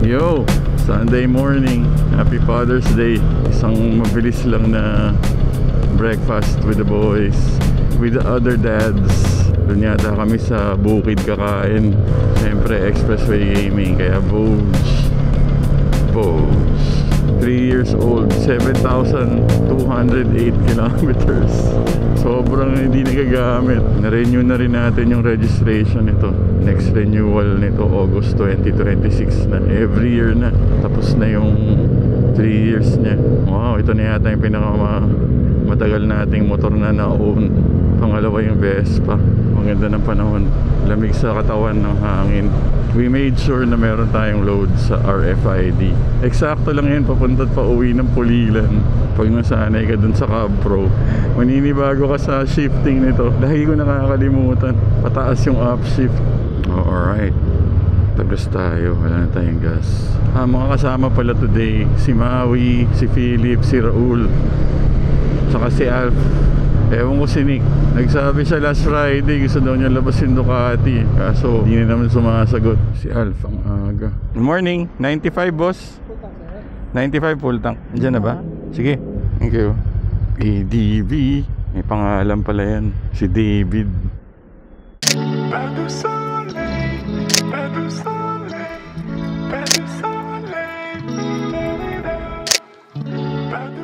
Yo, Sunday morning. Happy Father's Day. Isang mabilis lang na breakfast with the boys, with the other dads. Doon yata kami sa Bukid kakain. Siyempre Expressway Gaming. Kaya Boge 3 years old, 7,208 kilometers. Sobrang hindi nagagamit. Na-renew na rin natin yung registration nito. Next renewal nito August 2026 na. Every year na. Tapos na yung 3 years niya. Wow, ito na yata yung matagal nating motor na na-own. Pangalawa yung Vespa. Ang ganda ng panahon. Lamig sa katawan ng hangin. We made sure na meron tayong load sa RFID. Eksakto lang yan, papunta at pauwi ng Pulilan. Pag nasanay ka dun sa Cab Pro, maninibago ka sa shifting nito. Lagi ko nakakalimutan. Pataas yung upshift. Oh, alright. Tagos tayo, wala na tayong gas. Mga kasama pala today, si Maui, si Philip, si Raul, saka si Alf. Ewan ko si Nick. Nagsabi siya last Friday gusto daw niya labas yung Ducati, kaso hindi na naman sumasagot. Si Alf ang aga. Good morning. 95 boss. 95 full tank. Diyan na ba? Sige. Thank you. ADV. May pangalan pala yan. Si David.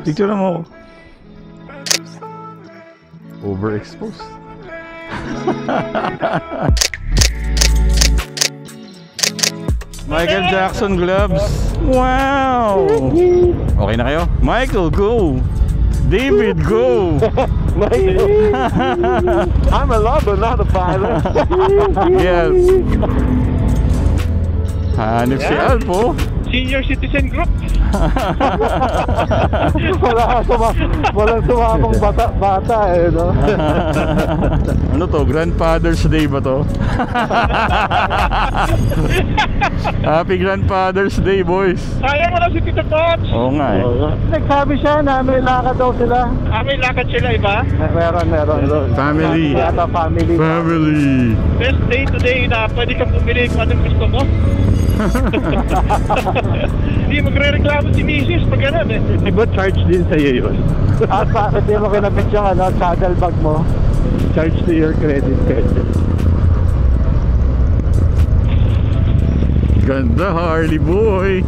Picture mo. Overexposed. Michael Jackson gloves. Wow. Okay na kayo? Michael, go. David, go. I'm a lover, not a fighter. Yes. Hanip si Alpo. Senior citizen group. Walang sumabang bata eh, no? Ano to? Grandfather's Day ba to? Happy Grandfather's Day, boys. Sayang mo na si Tito Pops. Oo nga eh. Nagsabi siya na may lakad daw sila. May lakad sila, iba? Meron. Family. Family. Best day today na pwede kang bumili kung anong gusto mo. Hindi magre-reklamo si Mrs. pag ganun eh. Di ba charge din sa'yo yun? At bakit di mo kinabit yung saddle bag mo? Charge to your credit card. Ganda, Harley boy.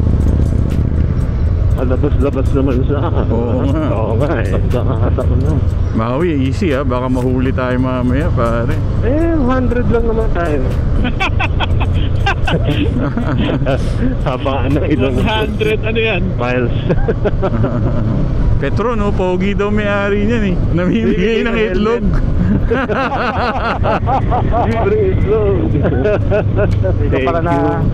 Labas naman sa Oo nga. Oo nga eh. Nakakasap na. Maui, easy ha. Baka mahuli tayo mamaya, pare. 100 lang naman tayo. Haba na ilang 100, ano yan? Miles. Petro, no? Pogi daw may-ari niyan eh. Namimigay ng itlog. Libre itlog.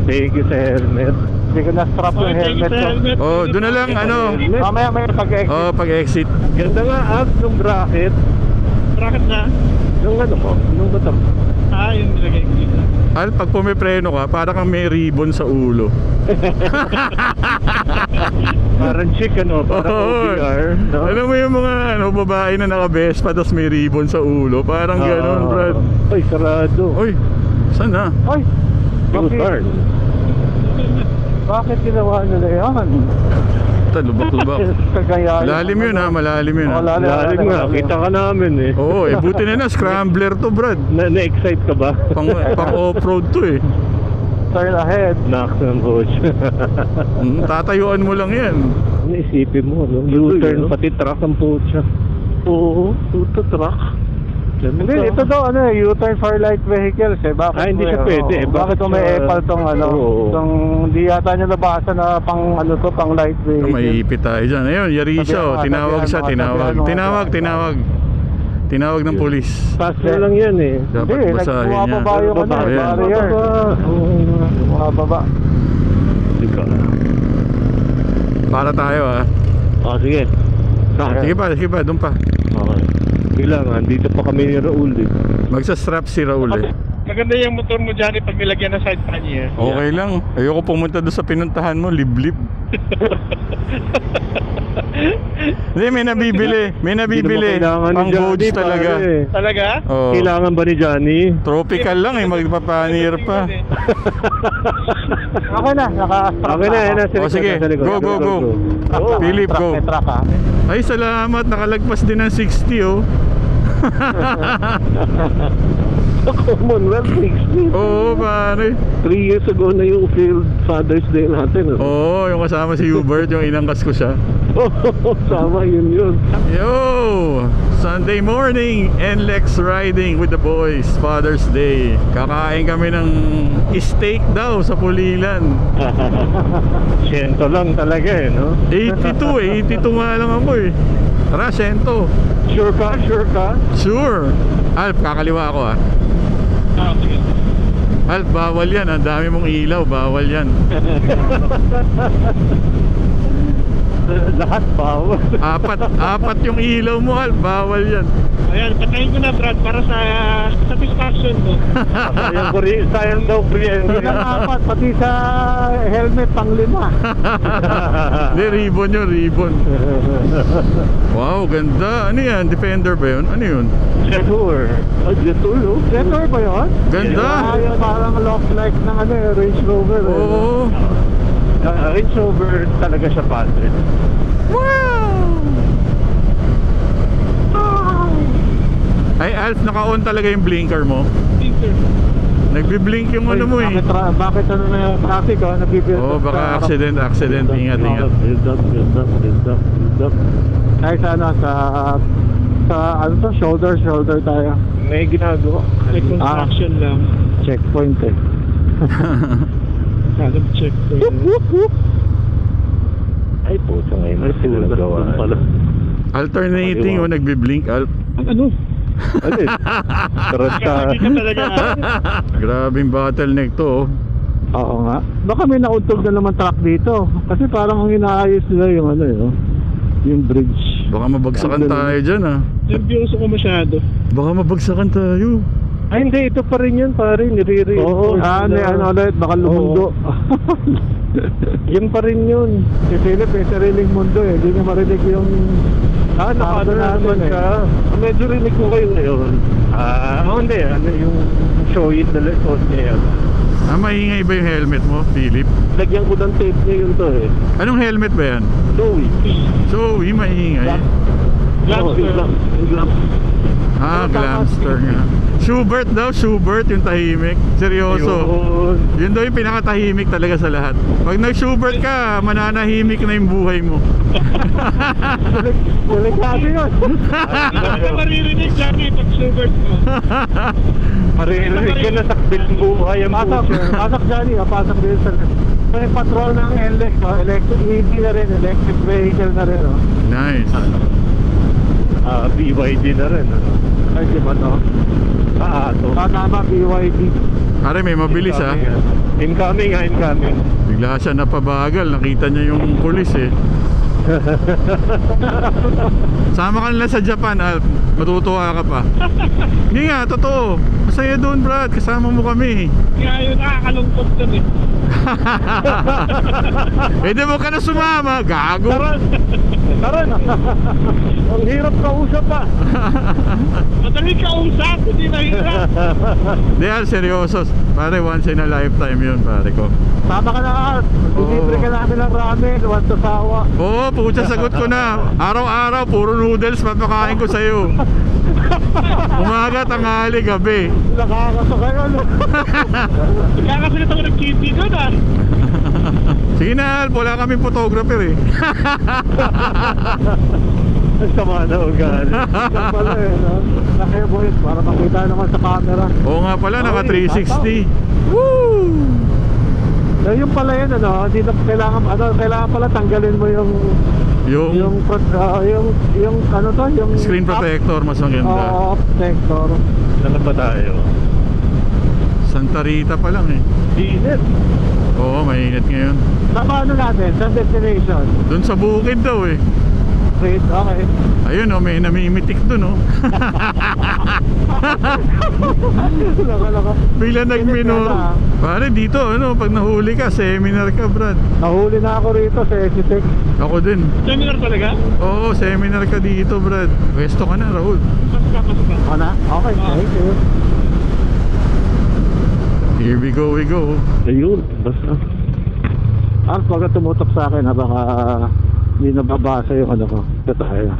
Thank you sa helmet. Hindi ko na-strap yung helmet ko. Oh, doon na lang, ano? Mamaya pag-exit. Oh, pag-exit. Ganda nga abs ng bracket. Bracket na? Yung ano mo? Yung bottom. Yung nilagay ko dito. Al, pag pumipreno ka, para kang may ribbon sa ulo. Parang chick, ano? Parang OBR, no? Alam mo yung mga babae na naka-Vespa tapos may ribbon sa ulo. Parang gano'n, Brad. Ay, sarado. Uy, saan na? Ay, bakit? Bakit ginawa nila yan? Lubak-lubak. Malalim yun ha, malalim yun ha. Malalim nga, kita ka namin eh. Oo, buti na scrambler to, Brad. Na-excite ka ba? Pang off-road to eh. Turn ahead. Knock ng coach. Tatayuan mo lang yan. Naisipin mo, no? U-turn pati truck ang pucha. Oo, truck. Hindi, ito daw U-turn for light vehicles eh. Bakit hindi siya pwede eh. Bakit kung may EPAL tong hindi yata niya nabasa na pang pang light vehicle. May ipit tayo dyan. Ayun, yari siya. Tinawag siya, tinawag ng polis. Pass na lang yan eh. Dapat basahin niya. Bumababa yung barrier. Bumababa. Para tayo ha. Sige. Sige pa, doon pa. Okay. Kailangan, dito pa kami ni Raul eh. Magsa-strap si Raul eh. Maganda yung motor mo dyan pag nilagyan ng side pan niya. Okay lang. Ayoko pumunta doon sa pinuntahan mo, liblib. Hindi, may nabibili. May nabibili. Hindi naman kailangan ni Ang Johnny, boats talaga. pare. Talaga? Oh. Kailangan ba ni Johnny? Tropical lang eh, magpapanir pa. Okay na, Okay na, yan na. O, sige. Go, go, go. Philip, go. May truck ha. Ay, salamat. Nakalagpas din ng 60 oh. Sa Commonwealth 60. Oo, pare. 3 years ago na yung field Father's Day natin. Oo, yung kasama si Hubert, yung inangkas ko siya. Sama yun. Yo! Sunday morning, NLEX riding with the boys. Father's Day. Kakain kami ng steak daw sa Pulilan. Siyento lang talaga eh, no? 82 eh. 82 nga lang ako eh. Tara, sento. Sure ka? Sure. Alf, kakaliwa ako ah. Sige. Alf, bawal yan. Ang dami mong ilaw. Bawal yan. Lahat bawal. Apat yung ilaw mo, Alf. Bawal yan. Ayan, patayin ko na Brad para sa satisfaction mo. Sayang daw kuryente. Apat, pati sa helmet pang 5. Hindi, ribbon yun, ribbon. Wow, ganda. Ano yan? Defender ba yun? Ano yun? Jetour. Jetour, no? Jetour ba yun? Ganda. Yung parang lock like ng Range Rover. Oo. Range Rover talaga siya padre. Wow! Ay, Alf, naka-on talaga yung blinker mo. Nagbi-blink yung ano mo eh. Bakit ano na yung traffic nabibuild Oo, baka accident. Ingat. Build up. Ay, sa ano to? Shoulder tayo. May ginagawa. Construction lang. Checkpoint eh. Kagad checkpoint. Ay, puto ngayon. Ay, pinagawa pala. Alternating o nagbi-blink, Alf. Ano? Ano eh? Karanta. Grabing bottleneck to oh. Oo nga. Baka may nauntog na naman truck dito. Kasi parang ang inaayos nila yung ano yung bridge. Baka mabagsakan tayo dyan ah. Nervyoso ko masyado. Baka mabagsakan tayo. Ay, hindi. Ito pa rin yun, pare. Nire-reinforce. Oo. Ano ulit. Baka lumundo. Yun pa rin yun. Si Philip may sariling mundo eh. Hindi niya marinig yung Nakano naman ka. Medyo rinig ko kayo ngayon. Hindi. Ano yung show it na lesson niya yan. Maingay ba yung helmet mo, Philip? Lagyan ko ng tape niya yun to eh. Anong helmet ba yan? Louis. So, maingay. Glamster nga. Schubert daw, Schubert yung tahimik. Seryoso. Yun daw yung pinakatahimik talaga sa lahat. Pag nag-Schubert ka, mananahimik na yung buhay mo. Delikado yun. Hindi ka maririnig dyan pag Schubert mo. Maririnig ka na sakbil ng buhay ang puso. Pasok dyan pasok din sa may patrol ng NLEX electric EV na rin, electric vehicle na rin Nice. BYD na rin. Ay di ba to? Ito. Tama BYD. Pare, may mabilis ah. Incoming. Bigla siya napabagal. Nakita niya yung pulis eh. Sama ka nila sa Japan, Alf. Matutuwa ka pa. Hindi nga, totoo. Masaya doon, Brad. Kasama mo kami. Kaya yun nakakalungkot doon eh. Di mo ka na sumama. Gago. Tara na. Ang hirap kausap pa. Madali kausap, hindi mahirap. Di, Al, seryoso. Pare, once in a lifetime yun, pare ko. Tama ka na, Art. Libre ka namin ng ramen, one to sawa. Oo, pucha, sagot ko na. Araw-araw, puro noodles papakain ko sa'yo. Umaga, tanghali, gabi. Nakakasakay ka, no? Kakasalit ako ng kitty doon, ah. Sige na, Al, wala kaming photographer eh. Ang sama na ugali. Yan pala eh, no? Nakaya boys, para makita naman sa camera. Oo nga pala, naka 360. Woo! Yung pala yun, hindi na kailangan pala tanggalin mo yung screen protector, mas maganda. Oo, protector. Saan ba tayo? Santa Rita pa lang eh. Init. Oo, mainit ngayon. Sa paano natin? Sa destination? Doon sa bukid daw eh. Upgrade, okay. Ayun oh, may namimitik dun oh. Laka. Bigla nagminor. Pare dito ano, pag nahuli ka, seminar ka Brad. Nahuli na ako rito sa Exitec. Ako din. Seminar talaga? Oo, seminar ka dito Brad. Pwesto ka na Raul. Pasok ka. Ako na? Okay, thank you. Here we go, we go. Ayun, basta. Pagka tumutok sa akin, baka hindi nababasa yung ano ko. Ito tayo.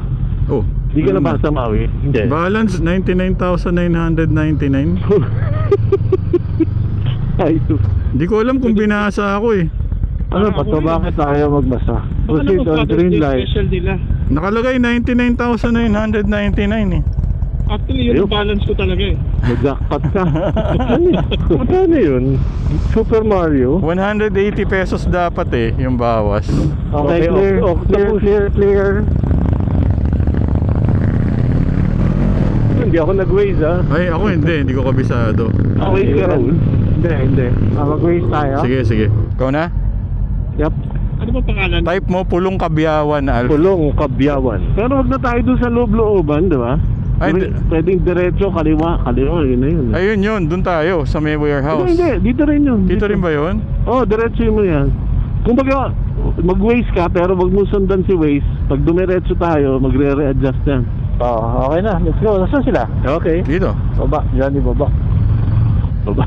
Oh, Hindi ka nabasa, Maui? Hindi. balance 99,999. Ayun. Hindi ko alam kung binasa ako eh. Ano pa to? Bakit tayo magbasa? Proceed on green light. Special nila. Nakalagay 99,999 eh. Actually, yun Ayun. yung balance ko talaga eh. Mag-jackpot ka. Magkano yun? Super Mario? 180 pesos dapat eh, yung bawas. Okay, clear. Hindi ako nag-waze Ay, ako hindi ko kabisado. Okay, Raul? Hindi. Mag-waze tayo? Sige. Ikaw na? Yep. Ano ba pangalan? Type mo pulong Kabyawan, Alf. Pulong Kabyawan. Pero wag na tayo doon sa loob-looban, di ba? Ay, Pwedeng diretso, kaliwa, yun na yun. Ayun, dun tayo sa may warehouse. Hindi, dito rin yun. Dito rin ba yun? Oo, diretso mo yan. Kung baga, mag-waze ka, pero wag mo sundan si Waze. Pag dumiretso tayo, magre-readjust yan. Oo, okay na. Let's go. Nasaan sila? Okay. Dito. Baba, Johnny, baba. Baba.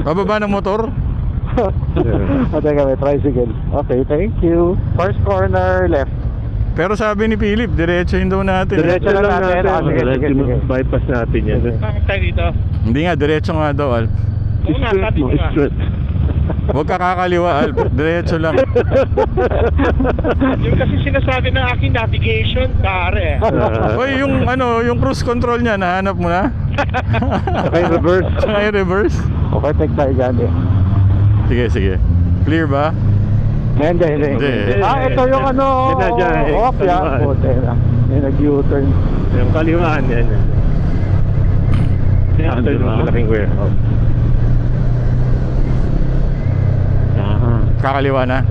Pababa ng motor? Teka, may tricycle. Okay, thank you. First corner left. Pero sabi ni Philip, diretsohin daw natin. Diretso lang natin. Sige. Bypass natin yan. Bakit tayo dito? Hindi nga, diretso nga daw, Alf. Oo nga, sabi ko nga. Straight. Huwag ka kakaliwa, Alf. Diretso lang. Yung kasi sinasabi ng aking navigation, pare. Hoy, yung cruise control niya, nahanap mo na? Okay, reverse. Ay, reverse? Okay, take tayo dyan eh. Sige. Clear ba? Hindi. Ito yung ano. Off yan. May nag-U-turn. Yung kaliwaan yan. Ito yung malaking warehouse. Kakaliwa na?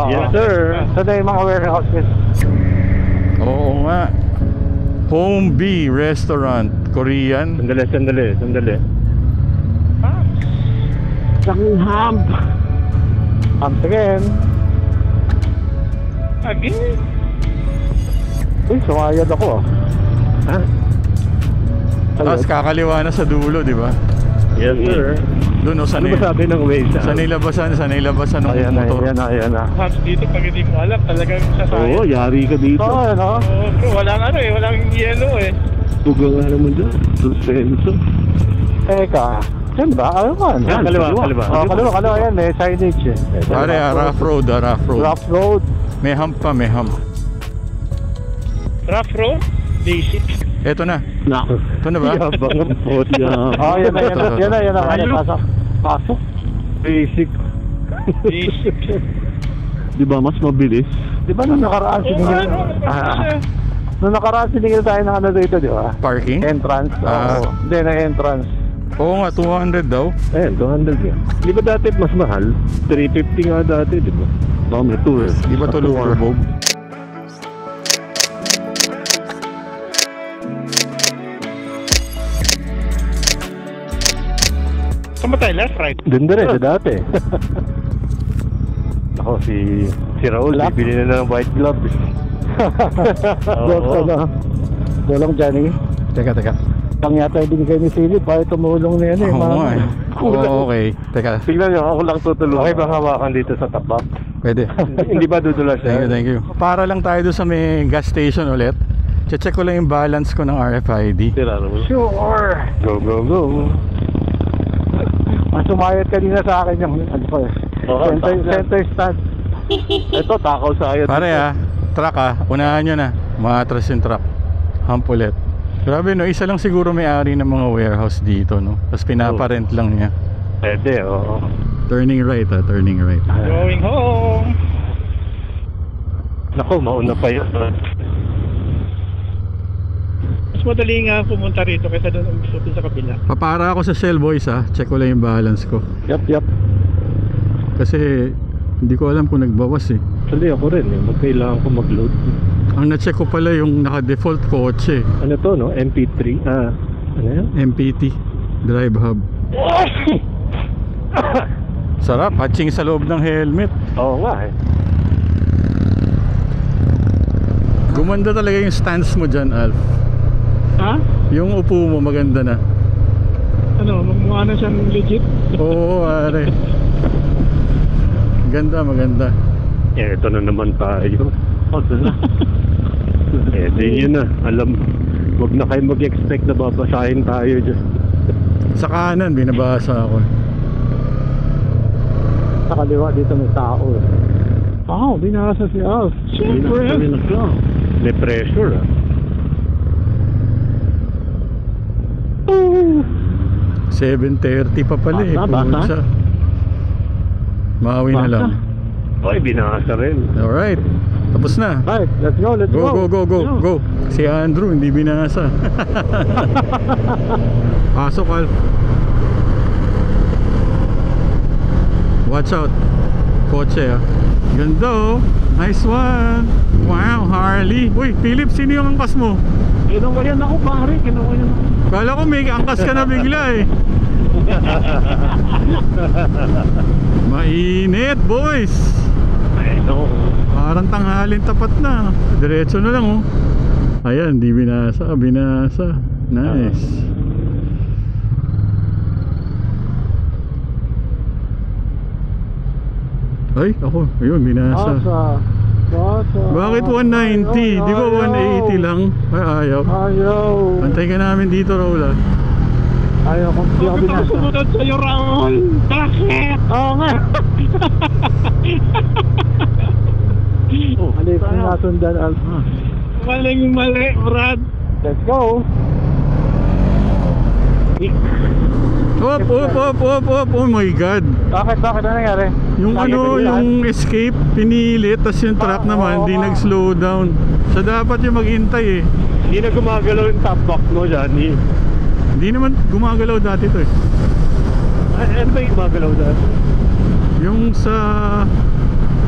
Yes, sir. Saan yung mga warehouses? Oo nga. Home B Restaurant, Korean. Sandali. Laking ham. Hams again. Again? Uy, sumayad ako ah. Tapos kakaliwa na sa dulo, di ba? Yes, sir. Doon o, Ano ba sabi ng Waze? sanay labasan ng Ayan motor. na. Perhaps dito pag hindi mo alam, talagang sasayang. Oo, yari ka dito. Oo, ano? Bro, walang yellow eh. Buga nga naman dyan. Suspenso. Teka. Saan ba? Ano man? Kaliwa. Kaliwa. Yan, may signage eh. Pare, rough road. Rough road. May hump pa. Rough road? Basic. Eto na. Nako. Ito na ba? Yabang ang pot yan. Oo, yan na. Pasok. Basic. Di ba mas mabilis? Di ba nung nakaraan sinigil? Nung nakaraan sinigil tayo ng ano dito, di ba? Parking? Entrance. Oo. Hindi, na entrance. Oo nga, 200 daw. 200 yan. Di ba dati mas mahal? 350 nga dati, di ba? Baka may tour. Di ba ito lumabog? Saan ba tayo? Left, right? Doon sa dati. Ako, si Raul, bibili na ng white glove. Oo. Tulong, Johnny. Teka. Pang yata yung binigay ni Philip, ay tumulong na yan eh. Oo nga eh. Okay. Teka, Tingnan nyo, ako lang tutulungan. Okay bang hawakan dito sa top? pwede. Hindi ba dudulas siya? Thank you. Para lang tayo doon sa may gas station ulit. Check ko lang yung balance ko ng RFID. Sure. Go. Sumayad kanina sa akin yung center stand. Ito, takaw sa ayat. Pare truck unahan nyo na. Maatras yung truck. Hump ulit. Grabe no, isa lang siguro may-ari ng mga warehouse dito no. Tapos pinaparent lang niya. Pwede, oo. Turning right. Going home. Naku, mauna pa yun. Mas madali nga pumunta rito kaysa doon sa kabila. Papara ako sa Shell Boys check ko lang yung balance ko. Yup. Kasi hindi ko alam kung nagbawas eh. Actually ako rin magkailangan ko mag-load. Ang na-check ko pala yung naka-default kotse. Ano to, no? MP3. Ano yan? MPT Drive Hub. Sarap, hatching sa loob ng helmet. Oo nga eh. Gumanda talaga yung stance mo dyan, Alf. Ha? Yung upo mo maganda na. Ano, mukha na siyang legit. Oo, are. Ganda, maganda. Eh, ito na naman tayo. Ito na. Eh, di yun na. Alam, wag na kayo mag-expect na babasahin tayo dyan. Sa kanan, binabasa ako. Sa kaliwa dito may tao. Wow, binasa si Alf. Siyempre. May pressure ah. 7:30 pa pala eh. Basa. Pucha. Mawi na Basa. lang. Ay, binasa rin. Alright. Tapos na. Right, let's go, let's Go, go. go. Si Andrew hindi binasa. Pasok, Alf. Watch out. Kotse ah. Ganda oh. Nice one. Wow, Harley. Uy, Philip, sino yung angkas mo? Kinuwayan ako pare, kinuwayan ako. Kala ko may angkas ka na bigla eh. Mainit, boys. Ay, no. Parang tanghalin tapat na. Diretso na lang oh. Ayan, di binasa. Binasa. Nice. Ay, ako. Ayun, binasa. Basa. Bakit 190? Di ba 180 lang? Ay, ayaw. Ayaw. Antay ka namin dito, Raul ah. Ayaw kung di ako binasa. Sumunod sa'yo, Raul. Bakit? Oo nga. Mali kung nasundan, Alf. Maling mali, Brad. Let's go. Op. Oh my God. Bakit? Ano nangyari? Yung yung escape, pinilit. Tas yung truck naman, di nag-slow down. So dapat yung maghintay eh. Hindi na gumagalaw yung top box mo dyan. Hindi naman gumagalaw dati to eh. Ano ba yung gumagalaw dyan? Yung sa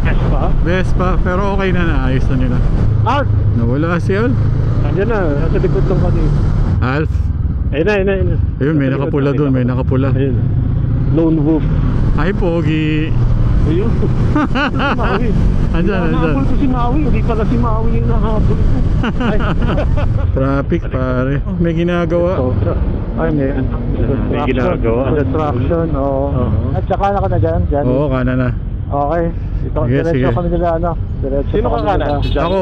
Vespa? Vespa, pero okay na, naayos na nila. Alf! Nawala si Alf. Andiyan na, nasa likod lang kanina. Alf. Ayun na. Ayun, may nakapula doon, may nakapula. Ayun. Lone Wolf. Ay, pogi. Ayun. Si Maui. Andyan. Nahabol ko si Maui. Hindi pala si Maui yung nahabol ko. Traffic pare. May ginagawa. Ay, May ginagawa. Distraction, oo. At saka na ka na dyan, Johnny? Oo, kanan na. Okay. Ito, Sige. diretso kami nila, ano? Diretso Sino ka kami kanan? nila. Ako.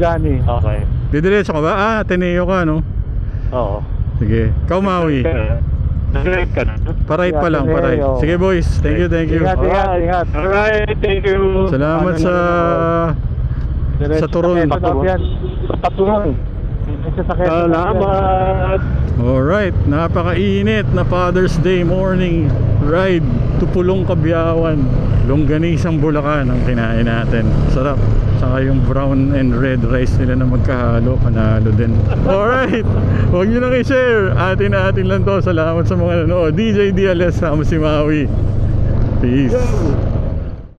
Johnny. Okay. Didiretso ka ba? Ateneo ka, no? Oo. Sige. Ikaw, Maui. Nag-right ka na? Pa-right pa lang, Ateneo. pa-right. Sige, boys. Thank you. Ingat. Alright, thank you. Salamat sa Turon. Sa Turon. Salamat. Alright, napakainit na Father's Day morning ride to Pulong Kabyawan. Longganisang Bulacan ang kinain natin. Sarap. Saka yung brown and red rice nila na magkahalo, panalo din. Alright, huwag nyo nang i-share. Atin lang to. Salamat sa mga nanood. DJ DLS, sama si Maui. Peace.